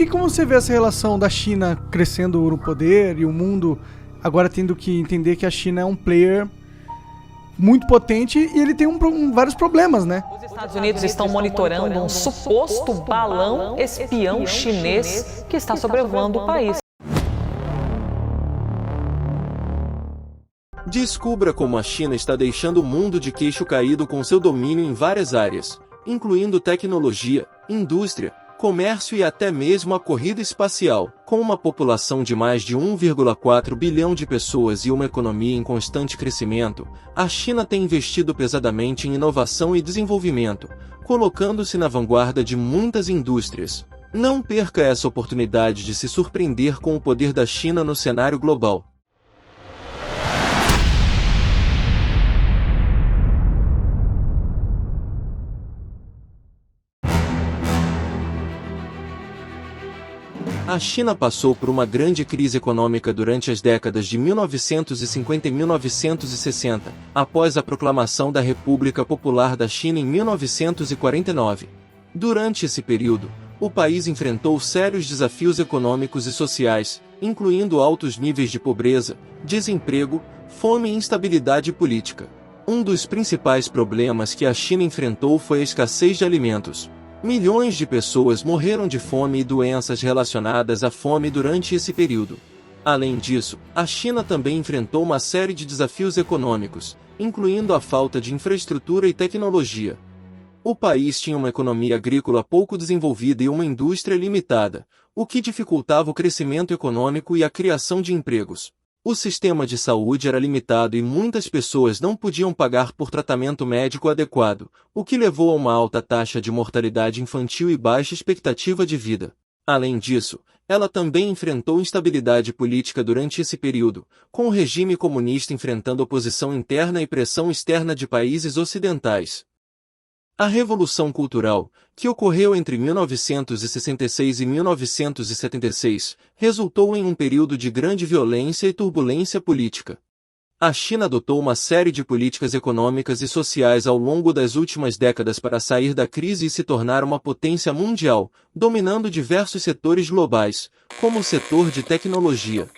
como você vê essa relação da China crescendo no poder e o mundo agora tendo que entender que a China é um player muito potente e ele tem vários problemas, né? Os Estados Unidos estão monitorando um suposto balão espião chinês que está sobrevoando o país. Descubra como a China está deixando o mundo de queixo caído com seu domínio em várias áreas, incluindo tecnologia, indústria, comércio e até mesmo a corrida espacial. Com uma população de mais de 1,4 bilhão de pessoas e uma economia em constante crescimento, a China tem investido pesadamente em inovação e desenvolvimento, colocando-se na vanguarda de muitas indústrias. Não perca essa oportunidade de se surpreender com o poder da China no cenário global. A China passou por uma grande crise econômica durante as décadas de 1950 e 1960, após a proclamação da República Popular da China em 1949. Durante esse período, o país enfrentou sérios desafios econômicos e sociais, incluindo altos níveis de pobreza, desemprego, fome e instabilidade política. Um dos principais problemas que a China enfrentou foi a escassez de alimentos. Milhões de pessoas morreram de fome e doenças relacionadas à fome durante esse período. Além disso, a China também enfrentou uma série de desafios econômicos, incluindo a falta de infraestrutura e tecnologia. O país tinha uma economia agrícola pouco desenvolvida e uma indústria limitada, o que dificultava o crescimento econômico e a criação de empregos. O sistema de saúde era limitado e muitas pessoas não podiam pagar por tratamento médico adequado, o que levou a uma alta taxa de mortalidade infantil e baixa expectativa de vida. Além disso, ela também enfrentou instabilidade política durante esse período, com o regime comunista enfrentando oposição interna e pressão externa de países ocidentais. A Revolução Cultural, que ocorreu entre 1966 e 1976, resultou em um período de grande violência e turbulência política. A China adotou uma série de políticas econômicas e sociais ao longo das últimas décadas para sair da crise e se tornar uma potência mundial, dominando diversos setores globais, como o setor de tecnologia.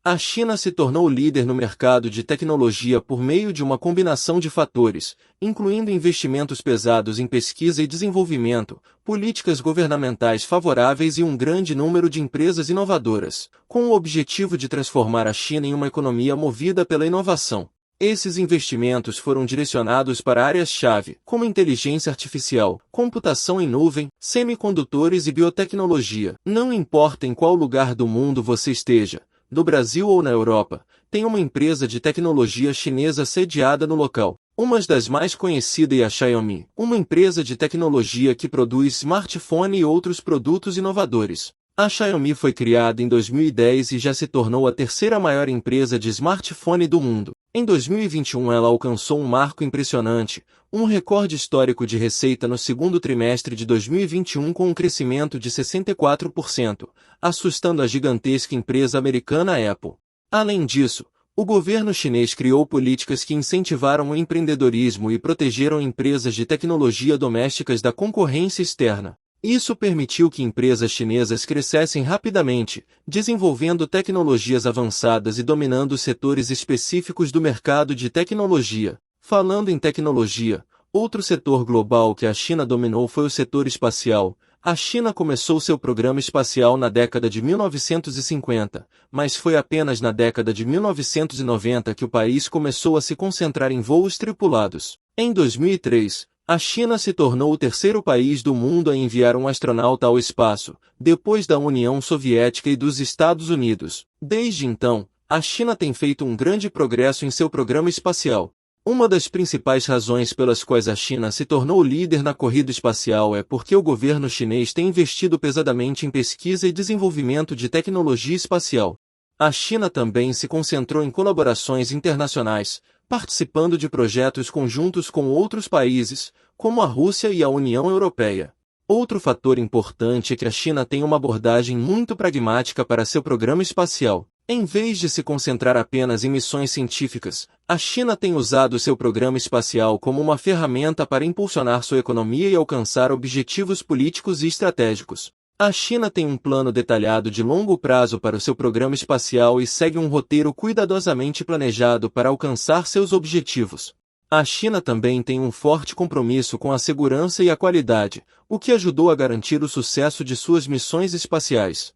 A China se tornou líder no mercado de tecnologia por meio de uma combinação de fatores, incluindo investimentos pesados em pesquisa e desenvolvimento, políticas governamentais favoráveis e um grande número de empresas inovadoras, com o objetivo de transformar a China em uma economia movida pela inovação. Esses investimentos foram direcionados para áreas-chave, como inteligência artificial, computação em nuvem, semicondutores e biotecnologia. Não importa em qual lugar do mundo você esteja, no Brasil ou na Europa, tem uma empresa de tecnologia chinesa sediada no local. Uma das mais conhecidas é a Xiaomi, uma empresa de tecnologia que produz smartphone e outros produtos inovadores. A Xiaomi foi criada em 2010 e já se tornou a terceira maior empresa de smartphone do mundo. Em 2021 ela alcançou um marco impressionante, um recorde histórico de receita no segundo trimestre de 2021 com um crescimento de 64%, assustando a gigantesca empresa americana Apple. Além disso, o governo chinês criou políticas que incentivaram o empreendedorismo e protegeram empresas de tecnologia domésticas da concorrência externa. Isso permitiu que empresas chinesas crescessem rapidamente, desenvolvendo tecnologias avançadas e dominando setores específicos do mercado de tecnologia. Falando em tecnologia, outro setor global que a China dominou foi o setor espacial. A China começou seu programa espacial na década de 1950, mas foi apenas na década de 1990 que o país começou a se concentrar em voos tripulados. Em 2003, a China se tornou o terceiro país do mundo a enviar um astronauta ao espaço, depois da União Soviética e dos Estados Unidos. Desde então, a China tem feito um grande progresso em seu programa espacial. Uma das principais razões pelas quais a China se tornou líder na corrida espacial é porque o governo chinês tem investido pesadamente em pesquisa e desenvolvimento de tecnologia espacial. A China também se concentrou em colaborações internacionais, participando de projetos conjuntos com outros países, como a Rússia e a União Europeia. Outro fator importante é que a China tem uma abordagem muito pragmática para seu programa espacial. Em vez de se concentrar apenas em missões científicas, a China tem usado seu programa espacial como uma ferramenta para impulsionar sua economia e alcançar objetivos políticos e estratégicos. A China tem um plano detalhado de longo prazo para o seu programa espacial e segue um roteiro cuidadosamente planejado para alcançar seus objetivos. A China também tem um forte compromisso com a segurança e a qualidade, o que ajudou a garantir o sucesso de suas missões espaciais.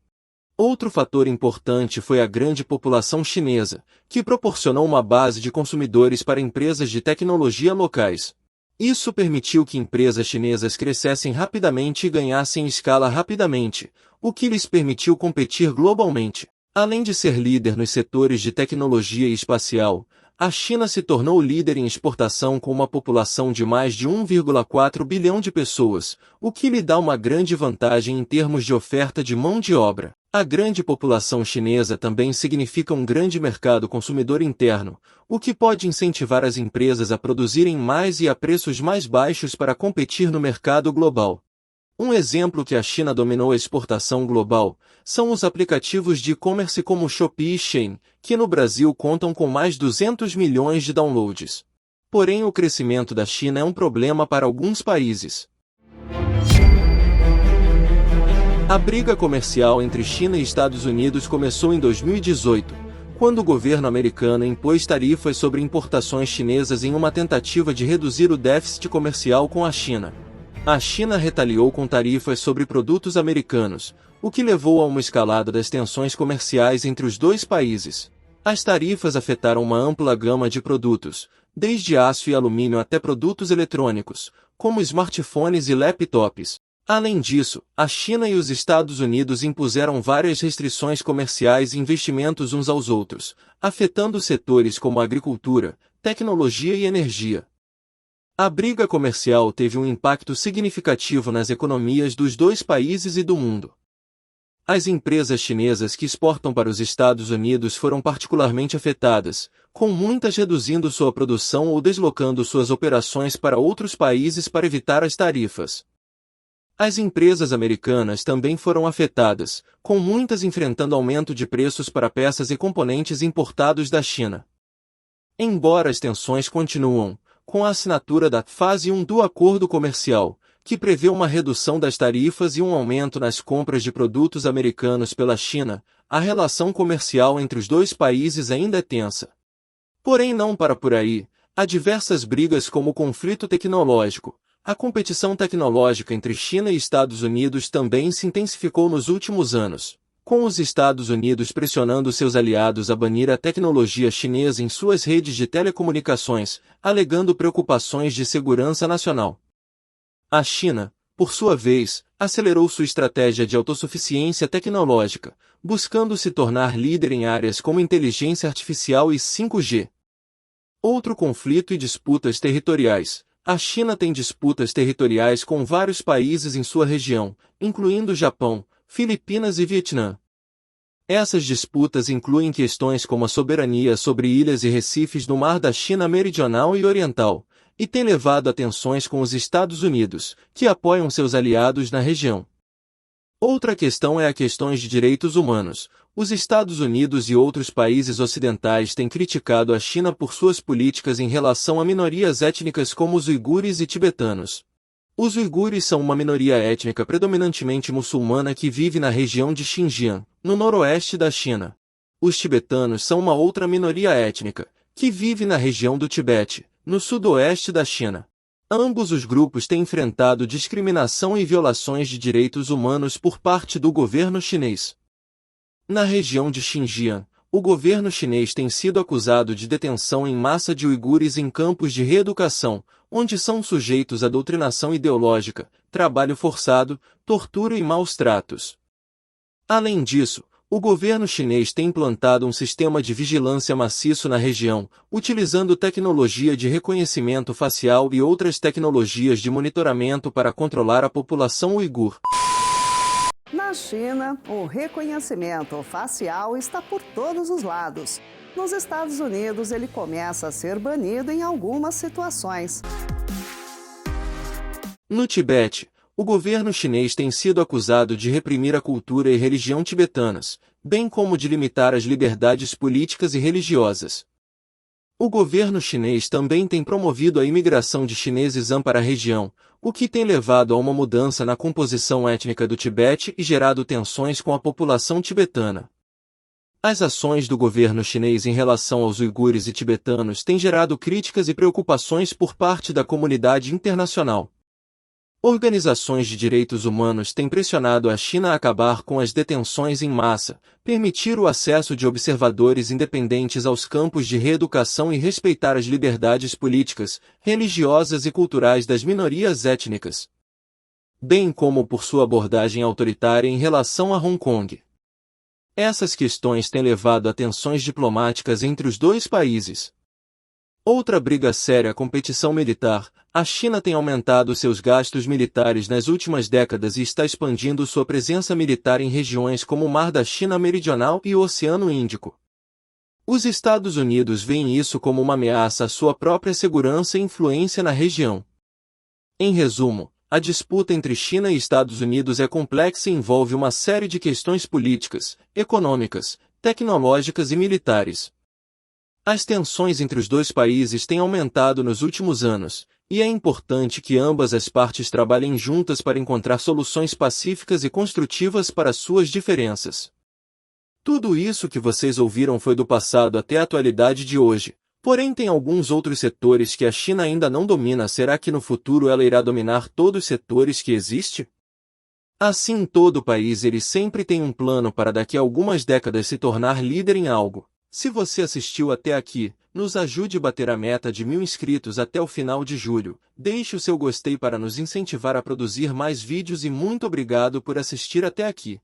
Outro fator importante foi a grande população chinesa, que proporcionou uma base de consumidores para empresas de tecnologia locais. Isso permitiu que empresas chinesas crescessem rapidamente e ganhassem escala rapidamente, o que lhes permitiu competir globalmente. Além de ser líder nos setores de tecnologia e espacial, a China se tornou líder em exportação com uma população de mais de 1,4 bilhão de pessoas, o que lhe dá uma grande vantagem em termos de oferta de mão de obra. A grande população chinesa também significa um grande mercado consumidor interno, o que pode incentivar as empresas a produzirem mais e a preços mais baixos para competir no mercado global. Um exemplo que a China dominou a exportação global são os aplicativos de e-commerce como Shopee e Shein, que no Brasil contam com mais 200 milhões de downloads. Porém, o crescimento da China é um problema para alguns países. A briga comercial entre China e Estados Unidos começou em 2018, quando o governo americano impôs tarifas sobre importações chinesas em uma tentativa de reduzir o déficit comercial com a China. A China retaliou com tarifas sobre produtos americanos, o que levou a uma escalada das tensões comerciais entre os dois países. As tarifas afetaram uma ampla gama de produtos, desde aço e alumínio até produtos eletrônicos, como smartphones e laptops. Além disso, a China e os Estados Unidos impuseram várias restrições comerciais e investimentos uns aos outros, afetando setores como agricultura, tecnologia e energia. A briga comercial teve um impacto significativo nas economias dos dois países e do mundo. As empresas chinesas que exportam para os Estados Unidos foram particularmente afetadas, com muitas reduzindo sua produção ou deslocando suas operações para outros países para evitar as tarifas. As empresas americanas também foram afetadas, com muitas enfrentando aumento de preços para peças e componentes importados da China. Embora as tensões continuam, com a assinatura da Fase 1 do Acordo Comercial, que prevê uma redução das tarifas e um aumento nas compras de produtos americanos pela China, a relação comercial entre os dois países ainda é tensa. Porém, não para por aí, há diversas brigas como o conflito tecnológico. A competição tecnológica entre China e Estados Unidos também se intensificou nos últimos anos, com os Estados Unidos pressionando seus aliados a banir a tecnologia chinesa em suas redes de telecomunicações, alegando preocupações de segurança nacional. A China, por sua vez, acelerou sua estratégia de autossuficiência tecnológica, buscando se tornar líder em áreas como inteligência artificial e 5G. Outro conflito e disputas territoriais. A China tem disputas territoriais com vários países em sua região, incluindo Japão, Filipinas e Vietnã. Essas disputas incluem questões como a soberania sobre ilhas e recifes no Mar da China Meridional e Oriental, e têm levado a tensões com os Estados Unidos, que apoiam seus aliados na região. Outra questão é a questões de direitos humanos. Os Estados Unidos e outros países ocidentais têm criticado a China por suas políticas em relação a minorias étnicas como os uigures e tibetanos. Os uigures são uma minoria étnica predominantemente muçulmana que vive na região de Xinjiang, no noroeste da China. Os tibetanos são uma outra minoria étnica, que vive na região do Tibete, no sudoeste da China. Ambos os grupos têm enfrentado discriminação e violações de direitos humanos por parte do governo chinês. Na região de Xinjiang, o governo chinês tem sido acusado de detenção em massa de uigures em campos de reeducação, onde são sujeitos à doutrinação ideológica, trabalho forçado, tortura e maus tratos. Além disso, o governo chinês tem implantado um sistema de vigilância maciço na região, utilizando tecnologia de reconhecimento facial e outras tecnologias de monitoramento para controlar a população uigur. Na China, o reconhecimento facial está por todos os lados. Nos Estados Unidos, ele começa a ser banido em algumas situações. No Tibete, o governo chinês tem sido acusado de reprimir a cultura e religião tibetanas, bem como de limitar as liberdades políticas e religiosas. O governo chinês também tem promovido a imigração de chineses para a região, o que tem levado a uma mudança na composição étnica do Tibete e gerado tensões com a população tibetana. As ações do governo chinês em relação aos uigures e tibetanos têm gerado críticas e preocupações por parte da comunidade internacional. Organizações de direitos humanos têm pressionado a China a acabar com as detenções em massa, permitir o acesso de observadores independentes aos campos de reeducação e respeitar as liberdades políticas, religiosas e culturais das minorias étnicas, bem como por sua abordagem autoritária em relação a Hong Kong. Essas questões têm levado a tensões diplomáticas entre os dois países. Outra briga séria é a competição militar. A China tem aumentado seus gastos militares nas últimas décadas e está expandindo sua presença militar em regiões como o Mar da China Meridional e o Oceano Índico. Os Estados Unidos veem isso como uma ameaça à sua própria segurança e influência na região. Em resumo, a disputa entre China e Estados Unidos é complexa e envolve uma série de questões políticas, econômicas, tecnológicas e militares. As tensões entre os dois países têm aumentado nos últimos anos, e é importante que ambas as partes trabalhem juntas para encontrar soluções pacíficas e construtivas para suas diferenças. Tudo isso que vocês ouviram foi do passado até a atualidade de hoje. Porém, tem alguns outros setores que a China ainda não domina. Será que no futuro ela irá dominar todos os setores que existem? Assim, todo país ele sempre tem um plano para daqui a algumas décadas se tornar líder em algo. Se você assistiu até aqui, nos ajude a bater a meta de 1000 inscritos até o final de julho. Deixe o seu gostei para nos incentivar a produzir mais vídeos e muito obrigado por assistir até aqui.